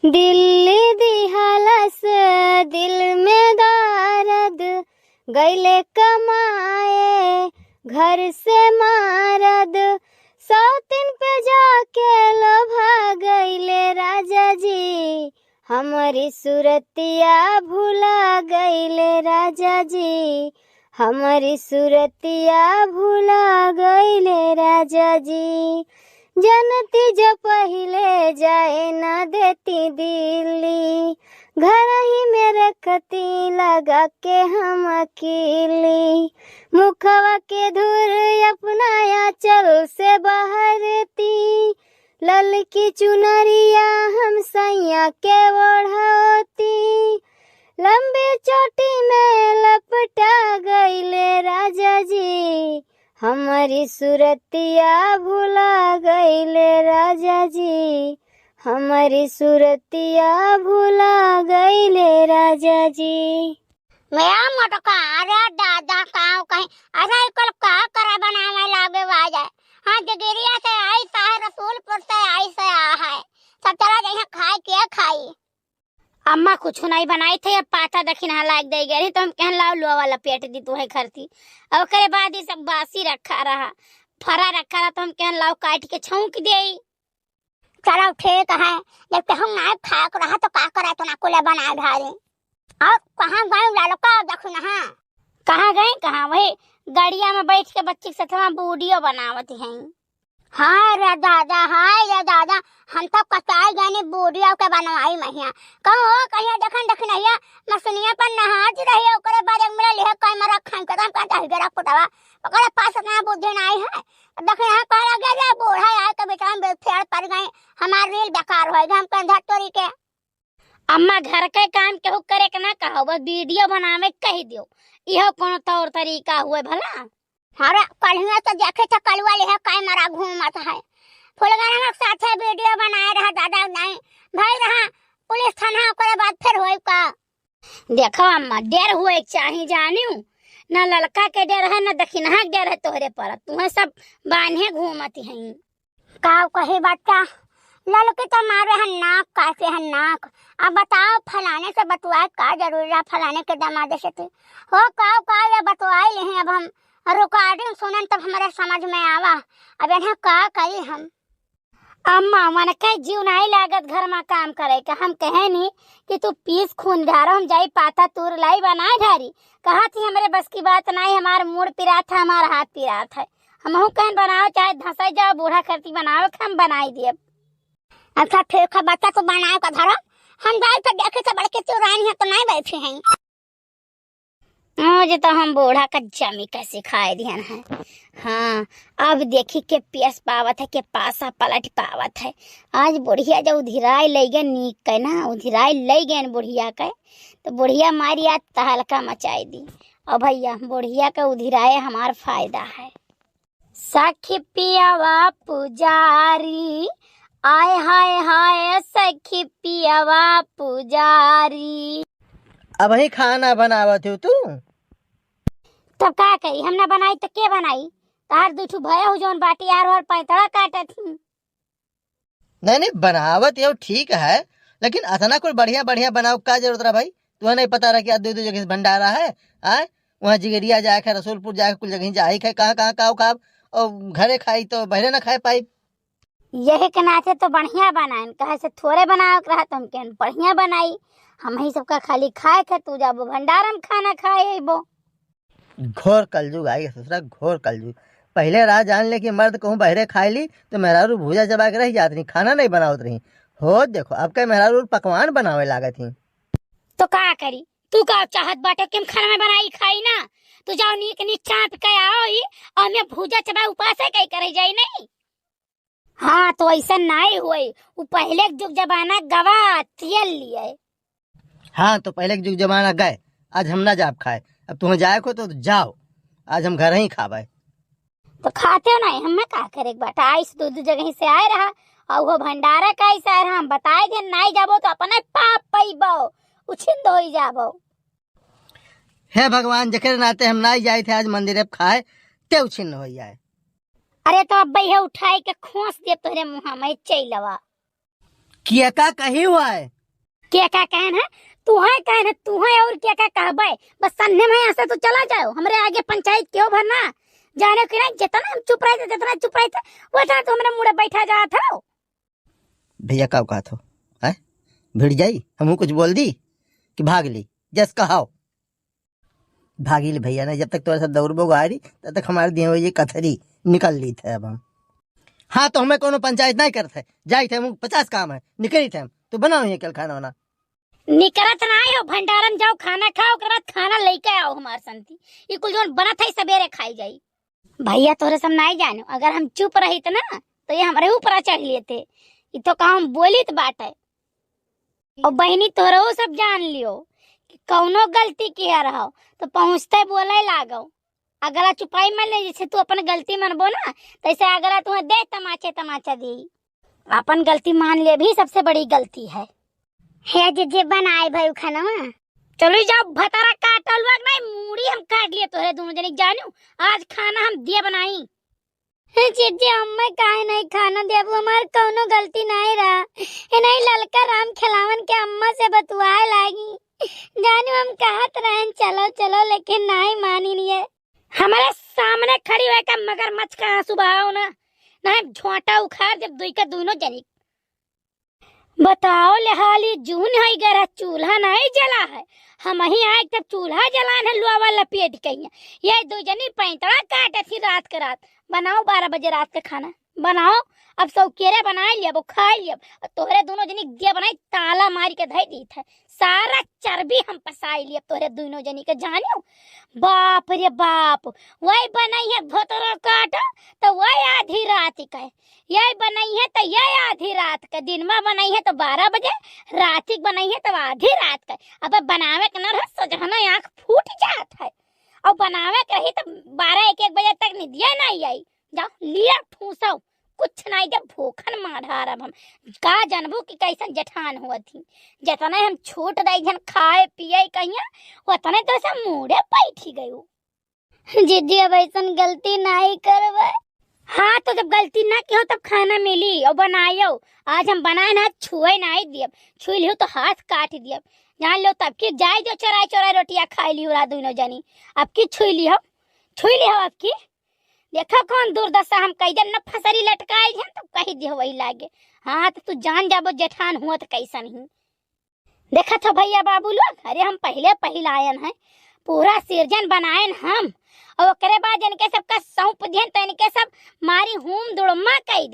दिल्ली दिहलस दिल में दर्द, गईले कमाए घर से मारद, सौतिन पे जाके लोभा गईले राजा जी, हमारी सूरतिया भूला गईले राजा जी, हमारी सूरतिया भूला गईले राजा जी। जनती जो पहिले जाए न देती दिल्ली, घर ही में रखती लगा के हम अकेली, मुखवा के धुर अपनाया चल से बहरती, लल की चुनरिया हम सैया के ओढ़ती, लंबी चोटी में लपटा गईले राजा जी, हमारी सूरतिया भूला गईले राजा जी, हमारी सूरतिया भूला गईले राजा जी। मेरा मोटका अरे दादा काव कहीं अरे कल का करे बनावे लागे वाजा। हाँ जगेरिया से आई सा है, रसूलपुर से आई से आ है, सब तरह जैसे खाए के खाई। अम्मा कुछ नहीं बनाई थे, अब पाता दखिन लाग दे गई तो हम कहन लाओ लो वाला पेट दी तू है खरती, अब करे बाद ही सब बासी रखा रहा, फरा रखा रहा तो हम कहन लाओ काट के छौंक दे। चलो ठीक है, जब ते हम ना खा रहा तो का करा तो ना कोले बना घारे। और कहाँ गए लालो का देखो ना। हाँ कहाँ गए, कहाँ वही गाड़िया में बैठ के बच्ची के साथ वीडियो बनावत हैं। हाँ रे दादा, हाय रे दादा, हम तो कताई जाने वीडियो के बनवाई महिया कहो कहिया देखन देखन आया मसनिया पर नहाज रही ओकरे बारे में ले कैमरा खान के कहता है जरा फुटावा ओकरे पास ना बुद्धि नहीं है, देखन हां कह गया बूढ़ा आए के बेटा में फेड़ पड़ गए, हमार रील बेकार हो गए, हम कंधा तोरी के। अम्मा घर के काम केहू करे के ना कहो, बस वीडियो बनावे कह दियो, इहो कोनो तौर तरीका हुए भला। अरे कलिया तो देखे तो कलवा ले कैमरा घूमत है, फुलगाना में साथे वीडियो बनाए रहा दादा नहीं भाई रहा पुलिस थाना ओकरे बाद फिर होई का। देखो अम्मा डर हुए चाहे जानियो ना, लड़का के डर है ना दखिनहा के डर है तोहरे पर, तुम्हें सब बांधे घूमती हैं। का कहे बच्चा लड़के तो मारे हैं नाक कासे हैं नाक, अब बताओ फलाने से बतवाए का जरूरी है, फलाने के दामाद से थे हो का ये बतवाए ले हैं, अब हम रिकॉर्डिंग सुनन तब हमारे समझ में आवा, अब इन्हें का करी हम। अम्मा मन के जीव नहीं लागत घर में काम करे के, हम कहे नहीं कि तू पीस खून धारो हम जाई पाता तूर लाई बनाए ढारी, कहा थी हमारे बस की बात नहीं, हमार मूड पिरा था हमारा हाथ पिरा था, हम कहन बनाओ चाहे धंसाई जाओ बूढ़ा करती बनाओ हम बनाई दिए। अच्छा ठीक है बच्चा तो बनाओ का धरो, हम जाए तो देखे से बड़के चुरानी है तो नहीं बैठे हैं। मुझे तो हम बूढ़ा का जमी कैसे खाए दिया है। हाँ अब देखी के पियस पावत है के पासा पलट पावत है, आज बुढ़िया जब उधिराई ले गए नीक के ना, उधिराई ले गए बुढ़िया के तो बुढ़िया मारी आज तहलका मचाई दी, और भैया बुढ़िया का उधिराए हमार फायदा है। सखी पियावा पुजारी आय हाय हाय सखी पियावा पुजारी। अब ही खाना बनावत हो तू, तब का करी हम ना बनाई तो के बनाई, तार दुठू भया हो जौन बाटी यार और पैतड़ा काटत थी। नहीं बनावत यो ठीक है, लेकिन अतना कुछ बढ़िया बढ़िया बनाओ का जरूरत रहा भाई, तुम्हें नहीं पता रहा कि दो दो जगह भंडारा है, आए वहाँ जिगरिया जाए खाए रसूलपुर जाए कुछ जगह जाए खाए कहाँ कहाँ खाओ खाओ, और घरे खाई तो बहरे ना खाए पाई। यही के नाते तो बढ़िया बनाए, कहे से थोड़े बनाओ रहा तुम के बढ़िया बनाई, हम ही सबका खाली खाए खे तू जाबो भंडारा में खाना खाए वो। घोर कलजुग आई ससुरा, घोर कलजुग। पहले राह जान ले कि मर्द कहूँ बहरे खाए ली तो मेहरारू भूजा चबा के रह जात रही, खाना नहीं बनावत रही हो, देखो अब क्या मेहरारू पकवान बनावे लागत ही। तो का करी तू का चाहत बाटे कि हम खाना में बनाई खाई ना, तू जाओ नीक नीक चाप के आओ ही और मैं भूजा चबा उपास है कहीं करे जाई नहीं। हाँ तो ऐसा नहीं हुए, वो पहले के जुग जमाना गवा तेल लिए। हाँ तो पहले के जुग जमाना गए, आज हम ना जाब खाए, अब तुम्हें जाए को तो जाओ, आज हम घर ही खावे। तो खाते हो नहीं हम का करे बाटा, आई से दो जगह से आए रहा और वो भंडारा का ऐसा है, हम बताए थे नहीं जाबो तो अपने पाप पैबो उछिंद हो जाबो। हे भगवान जकर नाते हम ना जाए थे आज मंदिर खाए ते उछिन्न हो जाए। अरे तो अब भैया उठाई के खोस दे तोरे मुँह में चलवा। किया का कही हुआ है। क्या क्या कहन है तू है कहन है तू है और क्या क्या कहबे बस सन्ने में यहाँ से तो चला जाओ हमरे आगे पंचायत क्यों भरना जाने कि नहीं जितना हम चुप रहे थे जितना चुप रहे थे वतना तो हमरे मुड़े बैठा जा था। भैया का औकात हो है भिड़ जाई हमहू कुछ बोल दी कि भाग ली जस कहाओ भागी ले भैया ने जब तक तुम्हारे साथ दौड़बो गाड़ी तब तक हमारे दिए हुए ये कथरी निकल ली थे अब हम। हाँ तो हमें कोनो पंचायत नहीं करते जाई थे हम 50 काम है निकली थे हम तो बनाओ ये कल खाना वाना निकलत ना हो भंडारन जाओ खाना खाओ ओकरा बाद खाना लेके आओ हमार संती ये कुल जोन बनत है सवेरे खाई जाई। भैया तोरे सब नहीं जानो अगर हम चुप रही त ना तो ये हमारे ऊपर चढ़ लिए थे ये तो काम बोली तो बात है। और बहनी तोरो सब जान लियो कि कौनो गलती किया रहो तो पहुँचते बोले लागो अगला चुपाई मान ले जैसे तू अपन गलती मानबो ना तैसे अगला तुम्हें दे तमाचे तमाचा दी अपन गलती मान ले भी सबसे बड़ी गलती है। हे जे बनाए भाई खाना चलो जाओ भतारा काटल वक्त नहीं मूड़ी हम काट लिए तोरे दोनों जने जानू आज खाना हम दिए बनाई। जीजी अम्मा काहे नहीं खाना देबू हमार कौनो गलती नहीं रहा ए नहीं ललका राम खिलावन के अम्मा से बतवाए लागी जानू हम कहत रहन चलो चलो लेकिन नहीं मानी नहीं है। हमारे सामने खड़ी हुए का मगरमच्छ का आंसू बहाओ ना ना झोंटा उखाड़ जब दुई का दोनों जनी बताओ लेहाली जून है गरा चूल्हा नहीं जला है हम ही आए तब चूल्हा जलान है लुआ वाला पेट कहिया ये दो जनी पैंतरा काटे थी रात के रात बनाओ 12 बजे रात का खाना बनाओ अब सौकेरे बनाए लिया वो खाए लिया तोहरे दोनों जनी दिया बनाई ताला मार के धई दी थे सारा चर्बी हम पसाई लिया तोहरे दोनों जनी के जानियो बाप रे बाप वही बनाई है भोतरा काटा तो वही आधी रात का यही बनाई है तो यही आधी रात का दिन में बनाई है तो 12 बजे रात बनाई है तो आधी रात का अब बनावे के न सजहना आँख फूट जात है और बनावे के रही तो 12-1 बजे तक निदिया नहीं आई जाओ लिया ठूसो कुछ नहीं जब भूखन मार अब हम का जानबू कि कैसन जठान हुआ थी जितना हम छूट दई जन खाए पिए कहिया उतने तो सब मुड़े बैठी गई। जीजी अब ऐसा गलती नहीं करवे। हाँ तो जब गलती ना की हो तब खाना मिली और बनायो आज हम बनाए ना छुए नहीं दिए छुई लियो तो हाथ काट दिए जान लो तब की जाए जो चोराई चोराई रोटियां खाई ली रात दोनों जनी अब की छुई लियो अब की देखा कौन दुर्दशा हम कही जब न फसरी लटकाई है तो कही दियो वही लागे। हाँ तो तू जान जाबो जेठान हुआ तो कैसा नहीं देखा था भैया बाबू लोग अरे हम पहले आयन है पूरा सिरजन बनायन हम और ओकरे बाद इनके सबका सौंप दियन तो इनके सब मारी हूम दुड़मा कही दी।